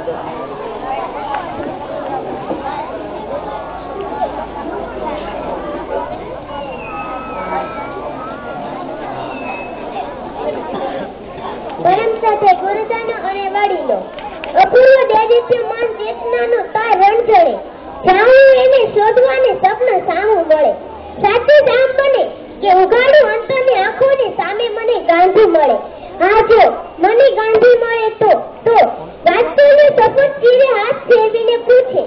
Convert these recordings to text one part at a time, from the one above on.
પરમ સાથે ગુરુજનો અને વડીલો અપૂર્વ દૈદીપ્યમાન ચેતનાનો તાર રણજળે જાણવું એને શોધવાને સપનું સામું મળે સાચું જ આમ બને કે ઉઘાડું અંતરની આંખોની સામે મને ગાંધી મળે હા જો મને ગાંધી મળે તો વાંચોને સફળ ચીરે હાથ ફેરવીને પૂછે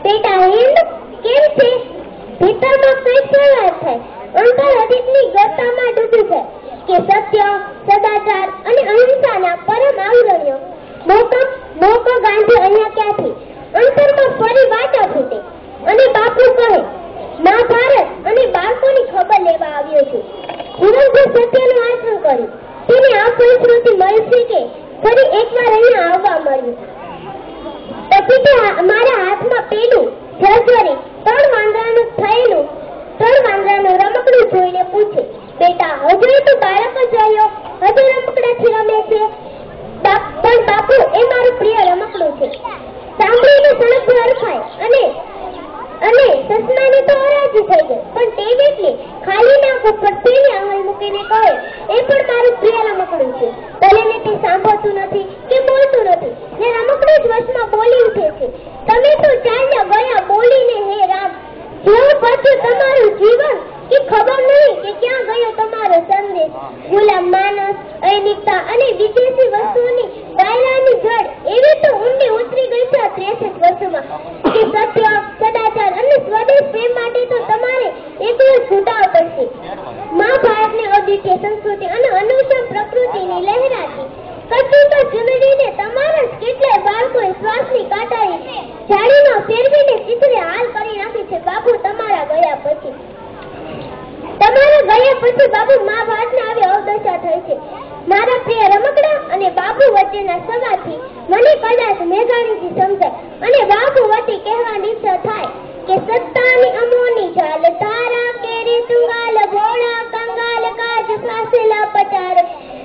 બેટા હિન્દ કેમ છે ભીતરમાં કઈ સવાર થાય અંતર અધિકની ગતામાં ડૂબી જાય કે સત્ય સદાચાર અને અહિંસાના પરમ આવરણ્યો મોકો ગાંધી અહીંયા ક્યાંથી અંતરમાં ફરી વાટા ફૂટે અને બાપુ કહે મહાભારત અને બાળકોની ખબર લેવા આવ્યો છું ધીરજભાઈ સત્યનું આચરણ કર્યું તેને આ પરિસ્થિતિ મળી છે કે ફરી એકવાર અહીંયા આવવા મળ્યું પછી તો મારા હાથમાં પેલું જર્જરી ત્રણ વાંદરાનું રમકડું જોઈને પૂછે બેટા હજુ તું બાળક જ રહ્યો હજુ રમકડાથી રમે છે પણ બાપુ એ મારું પ્રિય રમકડું છે સાંભળીને સડક હરખાય અને સસમાને તો હરાજી થઈ ગઈ પણ તે વેટલી ખાલી નાક ઉપર તેની આંગળી મૂકીને કહે એ પણ મારું પ્રિય રમકડું છે ભલે ને તે સાંભળતું નથી કે બોલતું નથી ને રમકડું જ વચમાં બોલી ઉઠે છે તમે તો ચાલ્યા ગયા બોલીને હે રામ જેવું પછી તમારું જીવન કે ખબર નહીં કે ક્યાં ગયો તમારો સંદેશ ગુલામ માનસ અનિકતા અને વિદેશી વસ્તુઓની દાયરાની જડ એવી તો ઊંડી ઉતરી ગઈ છે 63 વર્ષમાં કે સત્ય સદાચાર અને સ્વદેશ પ્રેમ માટે તો તમારે એકલું છૂટાવ પડશે મહાભારતની અદ્વિતીય સંસ્કૃતિ અને અનુષમ પ્રકૃતિની લહેરાતી કચ્છી તો ચૂંદડીને તમારા જ કેટલાય બાળકોએ શ્વાસની કાંટાળી જાળીમાં ફેરવીને ચિત્રે હાલ કરી નાખી છે બાપુ તમારા ગયા પછી બાપુ મહાભારતને આવી અવદશા થઈ છે મારા પ્રિય રમકડા અને બાપુ વચ્ચેના સવાથી મને કદાચ મેઘાણીથી સમજાય અને બાપુ વતી કહેવાની ઈચ્છા થાય કે સત્તાની અમોની ચાલ તારા કેરી તુંગાલ ભોળા કંગાલ કાજ ફાસેલા પચાર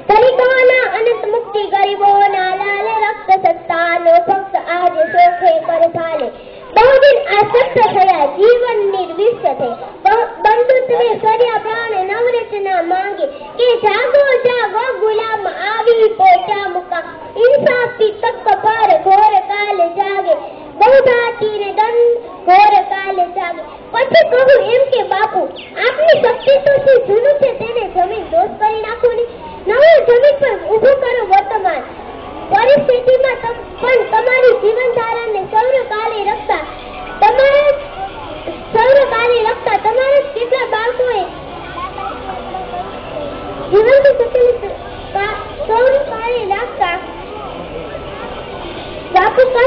ધનિકોના અનંત મુક્તિ ગરીબોના લાલ રક્ત સત્તાનો ફક્ત આજ શોખે પર ભાલે બહુદિન આ સત્ય થયા જીવન નિર્વિષ્ટ થઈ બંધુત્વે કર્યા પ્રાણ નવરચના માંગે કે જાગો જાગો ગુલામ આવી પોચા મુકા ઇન્સાફથી તક પર ઘોર કાલ જાગે બહુધાતી ને દન ઘોર કાલ જાગે પછી કહું એમ કે બાપુ આપની શક્તિ તો છે જૂનું છે તેને જમીન દોષ કરી નાખો ને નવી જમીન પર ઊભું કરો વર્તમાન પરિસ્થિતિમાં પણ તમારી જીવનધારાને સૌરકાલે રખતા તમારા કેટલા બાળકોએ જીવનની સૌરકાલે રાખતા બાપુ કહે